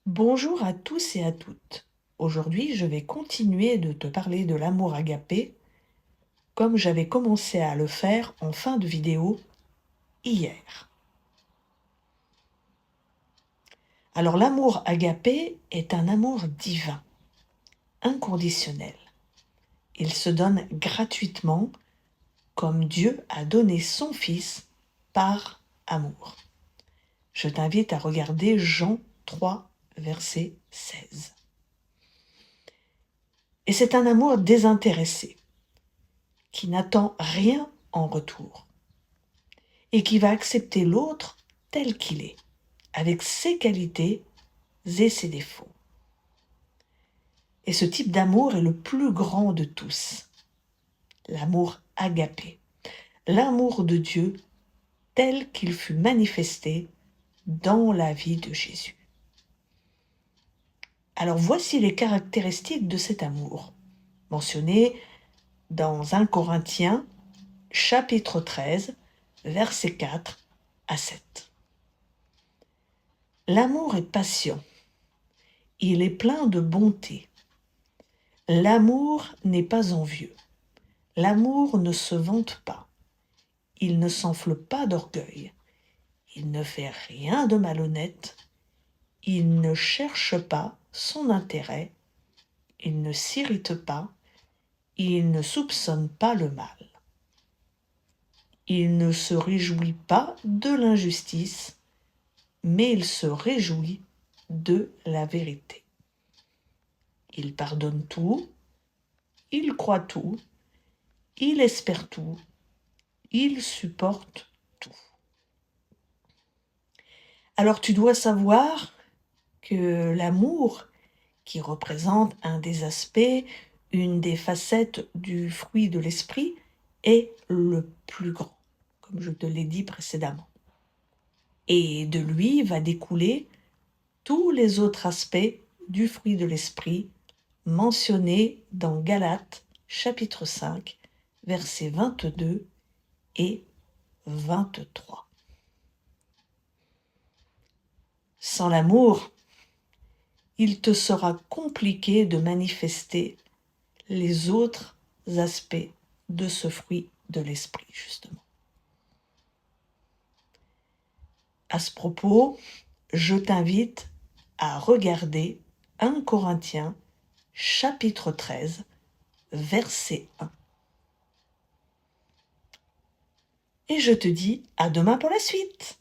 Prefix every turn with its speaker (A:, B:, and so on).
A: Bonjour à tous et à toutes. Aujourd'hui, je vais continuer de te parler de l'amour agapé, comme j'avais commencé à le faire en fin de vidéo hier. Alors l'amour agapé est un amour divin, inconditionnel. Il se donne gratuitement, comme Dieu a donné son Fils par amour. Je t'invite à regarder Jean 3, verset 16. Et c'est un amour désintéressé, qui n'attend rien en retour et qui va accepter l'autre tel qu'il est, avec ses qualités et ses défauts. Et ce type d'amour est le plus grand de tous, l'amour agapé, l'amour de Dieu tel qu'il fut manifesté dans la vie de Jésus. Alors voici les caractéristiques de cet amour, mentionnées dans 1 Corinthiens, chapitre 13, versets 4 à 7. L'amour est patient, il est plein de bonté. L'amour n'est pas envieux. L'amour ne se vante pas. Il ne s'enfle pas d'orgueil. Il ne fait rien de malhonnête. Il ne cherche pas son intérêt. Il ne s'irrite pas. Il ne soupçonne pas le mal. Il ne se réjouit pas de l'injustice, mais il se réjouit de la vérité. Il pardonne tout. Il croit tout. Il espère tout. Il supporte tout. Alors tu dois savoir que l'amour, qui représente un des aspects, une des facettes du fruit de l'esprit, est le plus grand, comme je te l'ai dit précédemment. Et de lui va découler tous les autres aspects du fruit de l'esprit mentionnés dans Galates chapitre 5, versets 22 et 23. Sans l'amour, il te sera compliqué de manifester les autres aspects de ce fruit de l'esprit, justement. À ce propos, je t'invite à regarder 1 Corinthiens, chapitre 13, verset 1. Et je te dis à demain pour la suite.